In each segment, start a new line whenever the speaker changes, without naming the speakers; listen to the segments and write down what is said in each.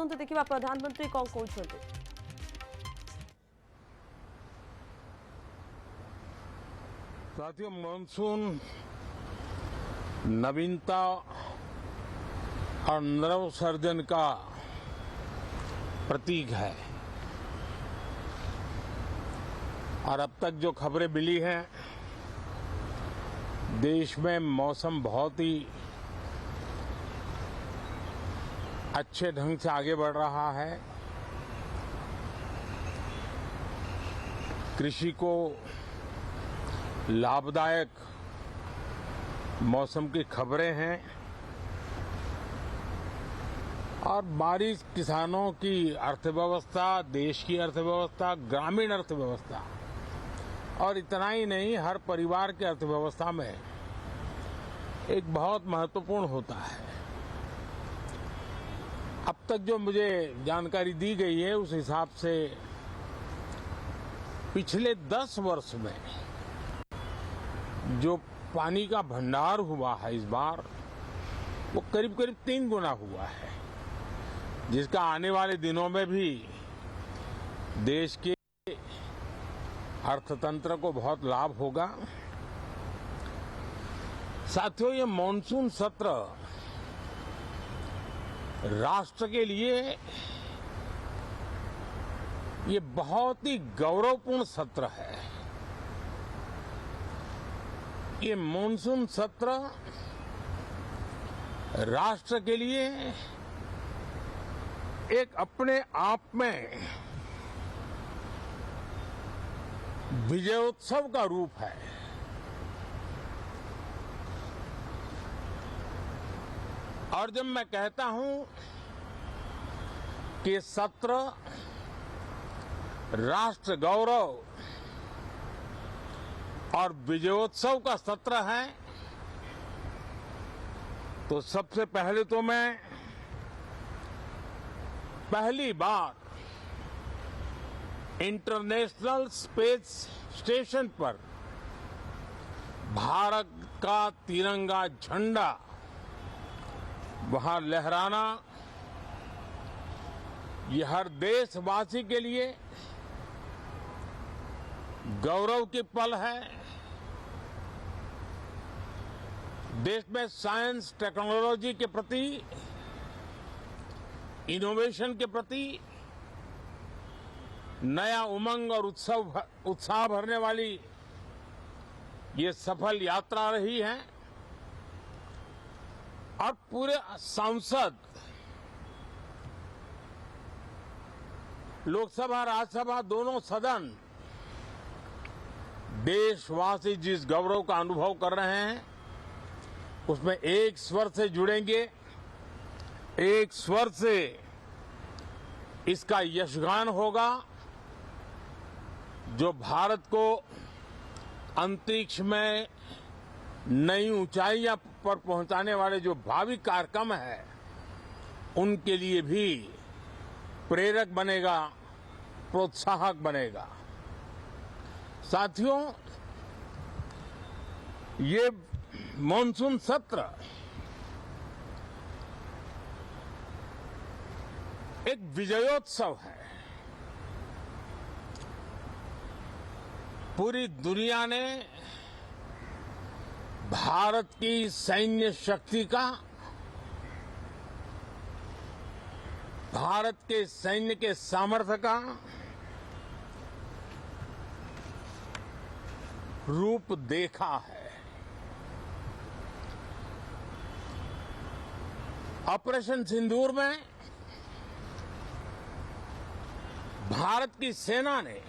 ଆସନ୍ତୁ ଦେଖିବା ପ୍ରଧାନମନ୍ତ୍ରୀ କଣ କହୁଛନ୍ତି।
साथियों, मानसून नवीनता और नवसर्जन का प्रतीक है और अब तक जो खबरें मिली हैं, देश में मौसम बहुत ही अच्छे ढंग से आगे बढ़ रहा है। कृषि को लाभदायक मौसम की खबरें हैं और बारिश किसानों की अर्थव्यवस्था, देश की अर्थव्यवस्था, ग्रामीण अर्थव्यवस्था और इतना ही नहीं, हर परिवार की अर्थव्यवस्था में एक बहुत महत्वपूर्ण होता है। अब तक जो मुझे जानकारी दी गई है उस हिसाब से पिछले 10 वर्ष में जो पानी का भंडार हुआ है इस बार, वो करीब करीब 3 गुना हुआ है, जिसका आने वाले दिनों में भी देश के अर्थतंत्र को बहुत लाभ होगा। साथियों, ये मॉनसून सत्र राष्ट्र के लिए ये बहुत ही गौरवपूर्ण सत्र है। ये मॉनसून सत्र राष्ट्र के लिए एक अपने आप में विजयोत्सव का रूप है। और जब मैं कहता हूं कि सत्र राष्ट्र गौरव और विजयोत्सव का सत्र है, तो सबसे पहले तो मैं पहली बार इंटरनेशनल स्पेस स्टेशन पर भारत का तिरंगा झंडा वहां लहराना, ये हर देशवासी के लिए गौरव की पल है। देश में साइंस टेक्नोलॉजी के प्रति, इनोवेशन के प्रति नया उमंग और उत्साह भरने वाली ये सफल यात्रा रही है और पूरे सांसद, लोकसभा राज्यसभा दोनों सदन देशवासी जिस गौरव का अनुभव कर रहे हैं उसमें एक स्वर से जुड़ेंगे, एक स्वर से इसका यशगान होगा, जो भारत को अंतरिक्ष में नई ऊंचाइयां पर पहुंचाने वाले जो भावी कार्यक्रम है उनके लिए भी प्रेरक बनेगा, प्रोत्साहक बनेगा। साथियों, ये मॉनसून सत्र एक विजयोत्सव है। पूरी दुनिया ने भारत की सैन्य शक्ति का, भारत के सैन्य के सामर्थ्य का रूप देखा है। ऑपरेशन सिंदूर में भारत की सेना ने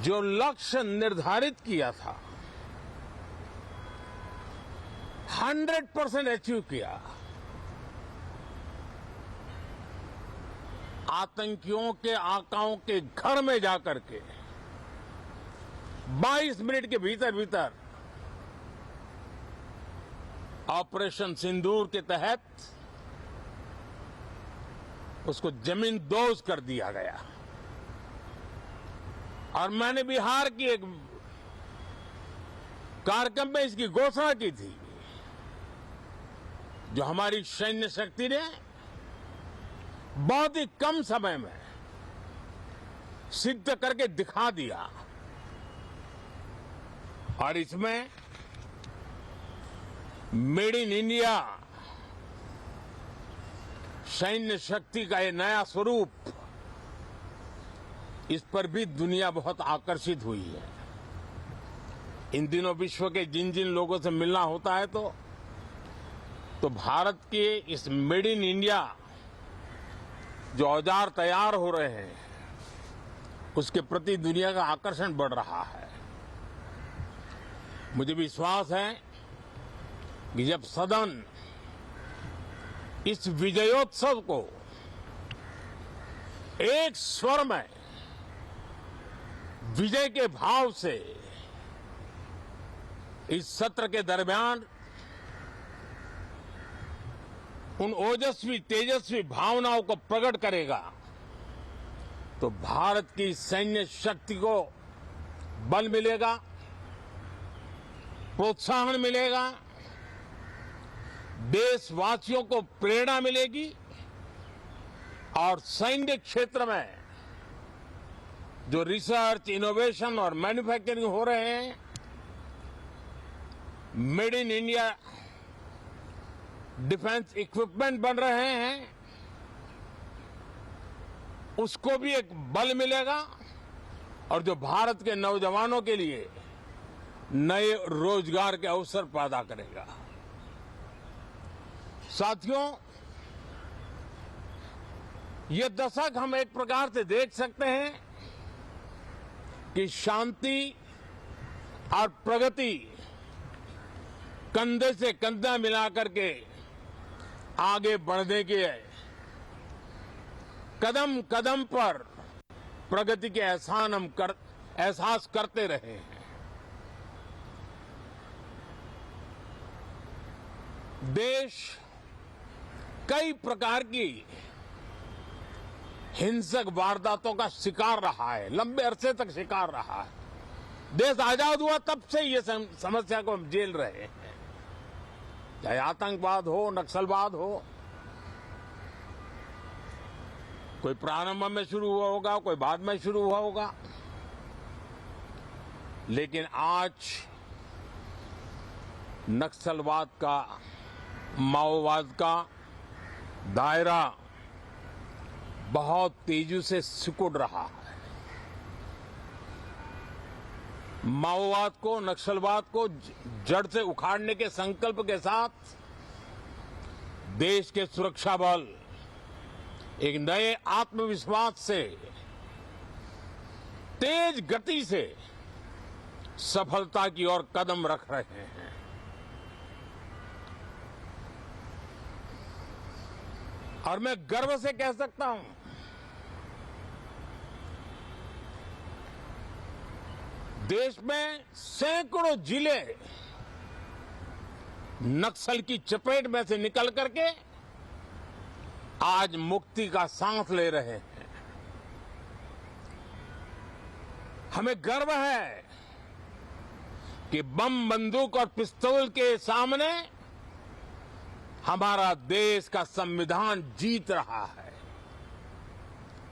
जो लक्ष्य निर्धारित किया था 100% अचीव किया। आतंकियों के आकाओं के घर में जाकर के 22 मिनट के भीतर भीतर ऑपरेशन सिंदूर के तहत उसको जमींदोज कर दिया गया। और मैंने बिहार की एक कार्यक्रम में इसकी घोषणा की थी, जो हमारी सैन्य शक्ति ने बहुत ही कम समय में सिद्ध करके दिखा दिया। और इसमें मेड इन इंडिया सैन्य शक्ति का ये नया स्वरूप, इस पर भी दुनिया बहुत आकर्षित हुई है। इन दिनों विश्व के जिन जिन लोगों से मिलना होता है तो भारत के इस मेड इन इंडिया जो औजार तैयार हो रहे हैं उसके प्रति दुनिया का आकर्षण बढ़ रहा है। मुझे विश्वास है कि जब सदन इस विजयोत्सव को एक स्वर में विजय के भाव से इस सत्र के दरमियान उन ओजस्वी तेजस्वी भावनाओं को प्रकट करेगा तो भारत की सैन्य शक्ति को बल मिलेगा, प्रोत्साहन मिलेगा, देशवासियों को प्रेरणा मिलेगी और सैन्य क्षेत्र में जो रिसर्च, इनोवेशन और मैन्युफैक्चरिंग हो रहे हैं, made in India defence equipment बन रहे हैं, उसको भी एक बल मिलेगा और जो भारत के नौजवानों के लिए नए रोजगार के अवसर पैदा करेगा। साथियों, ये दशक हम एक प्रकार से देख सकते हैं कि शांति और प्रगति कंधे से कंधा मिलाकर के आगे बढ़ने के कदम कदम पर प्रगति के एहसास करते रहे हैं। देश कई प्रकार की हिंसक वारदातों का शिकार रहा है, लंबे अरसे तक शिकार रहा है। देश आजाद हुआ तब से ये समस्या को हम झेल रहे हैं, चाहे आतंकवाद हो, नक्सलवाद हो। कोई प्रारंभ में शुरू हुआ होगा, कोई बाद में शुरू हुआ होगा, लेकिन आज नक्सलवाद का, माओवाद का दायरा बहुत तेजी से सिकुड़ रहा है। माओवाद को, नक्सलवाद को जड़ से उखाड़ने के संकल्प के साथ देश के सुरक्षा बल एक नए आत्मविश्वास से, तेज गति से सफलता की ओर कदम रख रहे हैं। और मैं गर्व से कह सकता हूं, देश में सैकड़ों जिले नक्सल की चपेट में से निकल करके आज मुक्ति का सांस ले रहे हैं। हमें गर्व है कि बम, बंदूक और पिस्तौल के सामने हमारा देश का संविधान जीत रहा है,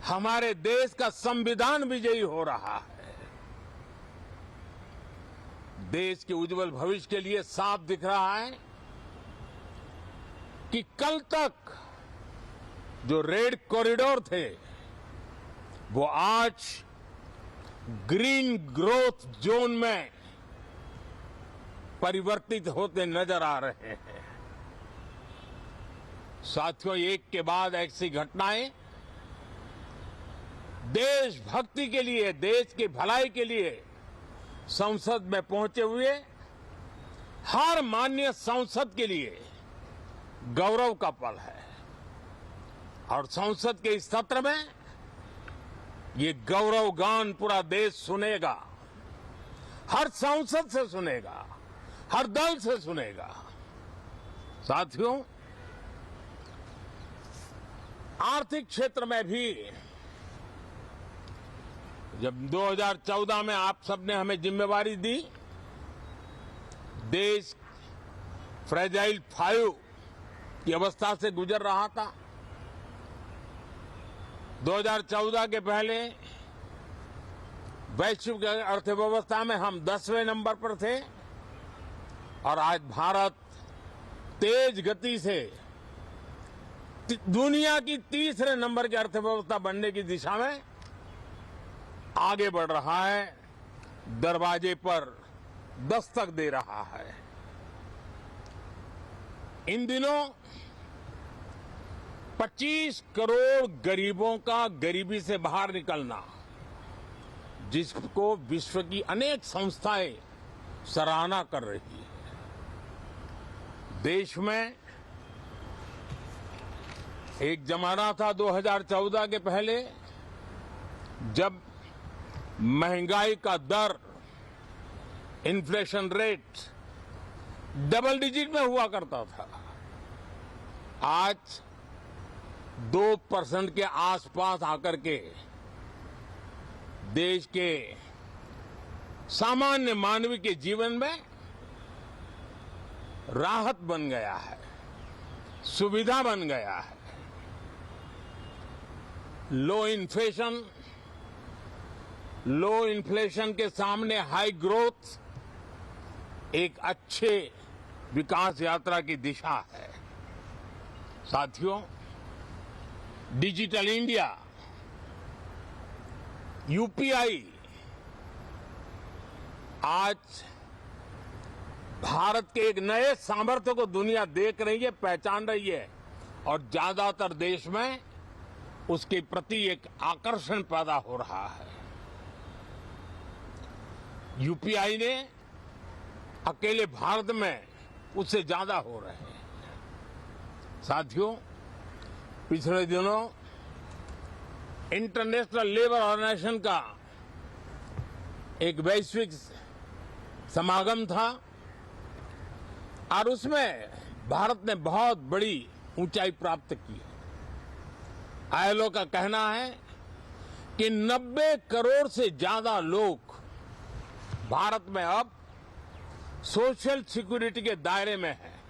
हमारे देश का संविधान विजयी हो रहा है। देश के उज्जवल भविष्य के लिए साफ दिख रहा है कि कल तक जो रेड कॉरिडोर थे वो आज ग्रीन ग्रोथ जोन में परिवर्तित होते नजर आ रहे हैं। साथियों, एक के बाद ऐसी घटनाएं देशभक्ति के लिए, देश की भलाई के लिए संसद में पहुंचे हुए हर माननीय सांसद के लिए गौरव का पल है। और संसद के इस सत्र में ये गौरव गान पूरा देश सुनेगा, हर सांसद से सुनेगा, हर दल से सुनेगा। साथियों, आर्थिक क्षेत्र में भी जब 2014 में आप सबने हमें जिम्मेवारी दी, देश फ्रेजाइल 5 की अवस्था से गुजर रहा था। 2014 के पहले वैश्विक अर्थव्यवस्था में हम 10वें नंबर पर थे और आज भारत तेज गति से दुनिया की तीसरे नंबर की अर्थव्यवस्था बनने की दिशा में आगे बढ़ रहा है, दरवाजे पर दस्तक दे रहा है। इन दिनों 25 करोड़ गरीबों का गरीबी से बाहर निकलना, जिसको विश्व की अनेक संस्थाएं सराहना कर रही है। देश में एक जमाना था 2014 के पहले जब महंगाई का दर, इन्फ्लेशन रेट डबल डिजिट में हुआ करता था। आज 2% के आसपास आकर के देश के सामान्य मानवी के जीवन में राहत बन गया है, सुविधा बन गया है। लो इन्फ्लेशन के सामने हाई ग्रोथ एक अच्छे विकास यात्रा की दिशा है। साथियों, डिजिटल इंडिया, यूपीआई आज भारत के एक नए सामर्थ्य को दुनिया देख रही है, पहचान रही है और ज्यादातर देश में उसके प्रति एक आकर्षण पैदा हो रहा है। यूपीआई ने अकेले भारत में उससे ज्यादा हो रहे हैं। साथियों, पिछले दिनों इंटरनेशनल लेबर ऑर्गेनाइजेशन का एक वैश्विक समागम था और उसमें भारत ने बहुत बड़ी ऊंचाई प्राप्त की। आईएलओ का कहना है कि 90 करोड़ से ज्यादा लोग भारत में अब सोशल सिक्योरिटी के दायरे में हैं।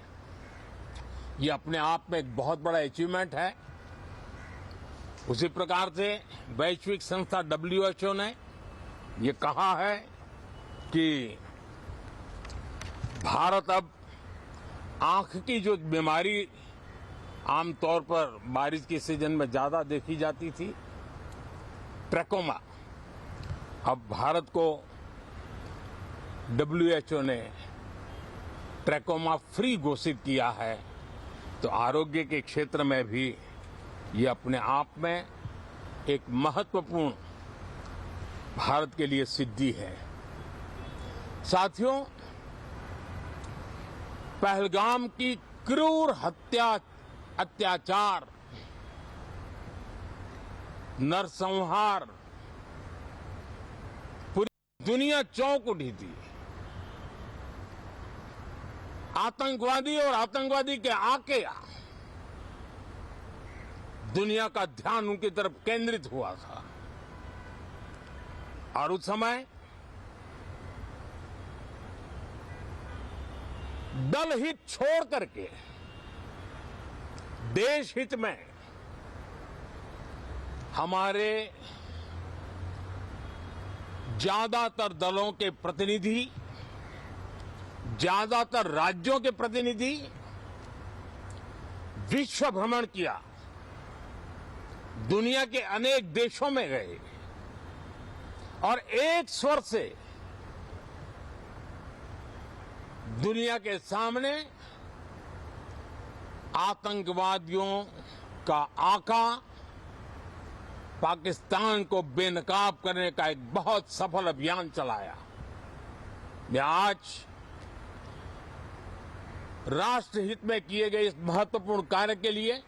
ये अपने आप में एक बहुत बड़ा अचीवमेंट है। उसी प्रकार से वैश्विक संस्था WHO ने ये कहा है कि भारत अब आंख की जो बीमारी आमतौर पर बारिश के सीजन में ज्यादा देखी जाती थी, ट्रैकोमा, अब भारत को WHO ने ट्रैकोमा फ्री घोषित किया है। तो आरोग्य के क्षेत्र में भी ये अपने आप में एक महत्वपूर्ण भारत के लिए सिद्धि है। साथियों, पहलगाम की क्रूर अत्याचार, नरसंहार, पूरी दुनिया चौंक उठी थी। आतंकवादी और आतंकवादी के आके दुनिया का ध्यान उनकी तरफ केंद्रित हुआ था और उस समय दल हित छोड़ करके देश हित में हमारे ज्यादातर दलों के प्रतिनिधि, ज्यादातर राज्यों के प्रतिनिधि विश्व भ्रमण किया, दुनिया के अनेक देशों में गए और एक स्वर से दुनिया के सामने आतंकवादियों का आका पाकिस्तान को बेनकाब करने का एक बहुत सफल अभियान चलाया। मैं आज राष्ट्र हित में किए गए इस महत्वपूर्ण कार्य के लिए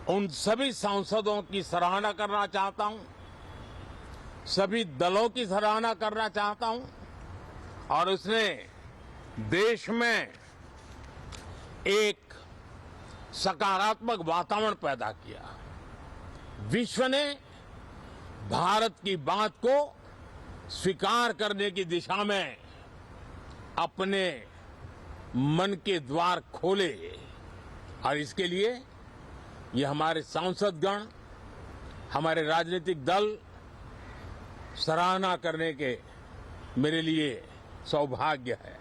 उन सभी सांसदों की सराहना करना चाहता हूं, सभी दलों की सराहना करना चाहता हूं और उसने देश में एक सकारात्मक वातावरण पैदा किया। विश्व ने भारत की बात को स्वीकार करने की दिशा में अपने मन के द्वार खोले और इसके लिए ये हमारे सांसदगण, हमारे राजनीतिक दल सराहना करने के मेरे लिए सौभाग्य है।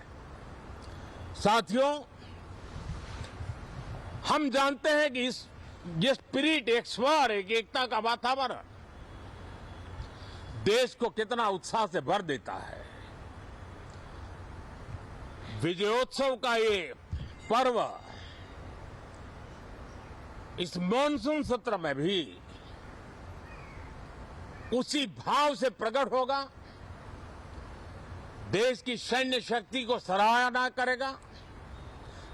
साथियों, हम जानते हैं कि ये स्पिरिट, एक स्वर, एक एकता का वातावरण देश को कितना उत्साह से भर देता है। विजयोत्सव का ये पर्व इस मॉनसून सत्र में भी उसी भाव से प्रकट होगा। देश की सैन्य शक्ति को सराहना करेगा,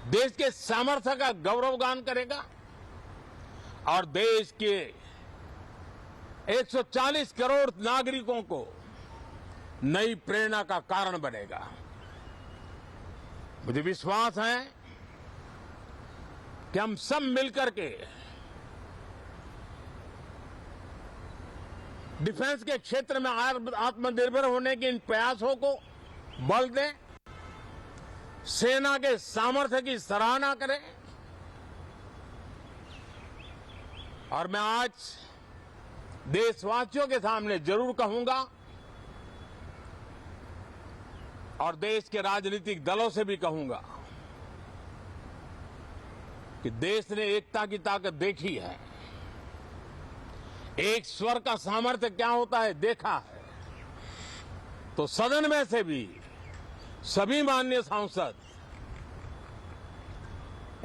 देश के सामर्थ्य का गौरवगान करेगा और देश के 140 करोड़ नागरिकों को नई प्रेरणा का कारण बनेगा। मुझे विश्वास है कि हम सब मिलकर के डिफेंस के क्षेत्र में आत्मनिर्भर होने के इन प्रयासों को बल दें, सेना के सामर्थ्य की सराहना करें। और मैं आज देशवासियों के सामने जरूर कहूंगा और देश के राजनीतिक दलों से भी कहूंगा कि देश ने एकता की ताकत देखी है, एक स्वर का सामर्थ्य क्या होता है देखा है। तो सदन में से भी सभी माननीय सांसद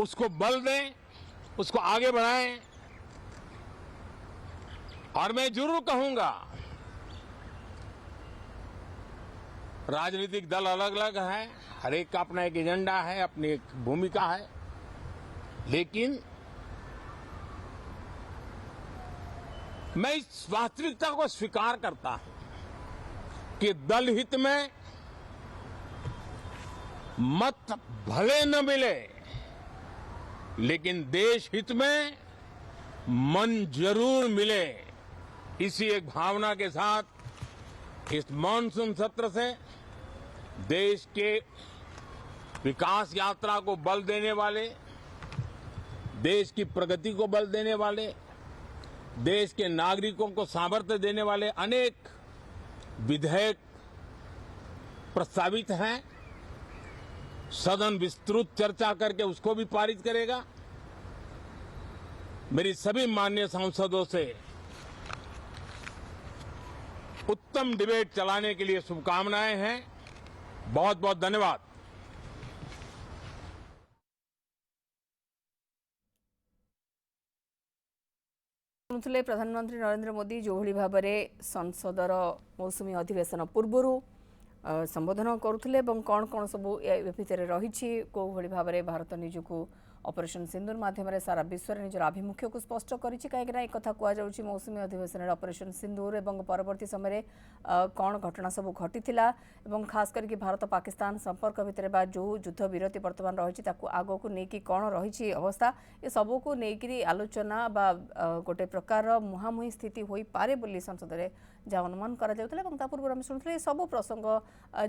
उसको बल दें, उसको आगे बढ़ाएं। और मैं जरूर कहूंगा, राजनीतिक दल अलग अलग है, हर एक का अपना एक एजेंडा है, अपनी एक भूमिका है, लेकिन मैं इस वास्तविकता को स्वीकार करता हूं कि दल हित में मत भले न मिले, लेकिन देश हित में मन जरूर मिले। इसी एक भावना के साथ इस मॉनसून सत्र से देश के विकास यात्रा को बल देने वाले, देश की प्रगति को बल देने वाले, देश के नागरिकों को सामर्थ्य देने वाले अनेक विधेयक प्रस्तावित हैं। सदन विस्तृत चर्चा करके उसको भी पारित करेगा। मेरी सभी माननीय सांसदों से उत्तम डिबेट चलाने के लिए शुभकामनाएं हैं। बहुत बहुत धन्यवाद।
ଶୁଣୁଥିଲେ ପ୍ରଧାନମନ୍ତ୍ରୀ ନରେନ୍ଦ୍ର ମୋଦି ଯେଉଁଭଳି ଭାବରେ ସଂସଦର ମୌସୁମୀ ଅଧିବେଶନ ପୂର୍ବରୁ ସମ୍ବୋଧନ କରୁଥିଲେ ଏବଂ କ'ଣ କ'ଣ ସବୁ ଏ ଭିତରେ ରହିଛି, କେଉଁଭଳି ଭାବରେ ଭାରତ ନିଜକୁ ଅପରେସନ୍ ସିନ୍ଦୁର ମାଧ୍ୟମରେ ସାରା ବିଶ୍ୱରେ ନିଜର ଆଭିମୁଖ୍ୟକୁ ସ୍ପଷ୍ଟ କରିଛି। କାହିଁକିନା ଏକଥା କୁହାଯାଉଛି ମୌସୁମୀ ଅଧିବେଶନରେ ଅପରେସନ୍ ସିନ୍ଦୁର ଏବଂ ପରବର୍ତ୍ତୀ ସମୟରେ କ'ଣ ଘଟଣା ସବୁ ଘଟିଥିଲା ଏବଂ ଖାସ୍ କରିକି ଭାରତ ପାକିସ୍ତାନ ସମ୍ପର୍କ ଭିତରେ ବା ଯେଉଁ ଯୁଦ୍ଧ ବିରତି ବର୍ତ୍ତମାନ ରହିଛି ତାକୁ ଆଗକୁ ନେଇକି କ'ଣ ରହିଛି ଅବସ୍ଥା, ଏ ସବୁକୁ ନେଇକରି ଆଲୋଚନା ବା ଗୋଟେ ପ୍ରକାର ମୁହାଁମୁହିଁ ସ୍ଥିତି ହୋଇପାରେ ବୋଲି ସଂସଦରେ ଯାହା ଅନୁମାନ କରାଯାଉଥିଲା। ଏବଂ ତା ପୂର୍ବରୁ ଆମେ ଶୁଣୁଥିଲେ ଏ ସବୁ ପ୍ରସଙ୍ଗ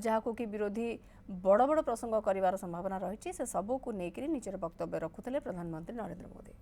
ଯାହାକୁ କି ବିରୋଧୀ ବଡ଼ ବଡ଼ ପ୍ରସଙ୍ଗ କରିବାର ସମ୍ଭାବନା ରହିଛି, ସେ ସବୁକୁ ନେଇକରି ନିଜର ବକ୍ତବ୍ୟ ରଖୁଥିଲେ ପ୍ରଧାନମନ୍ତ୍ରୀ ନରେନ୍ଦ୍ର ମୋଦି।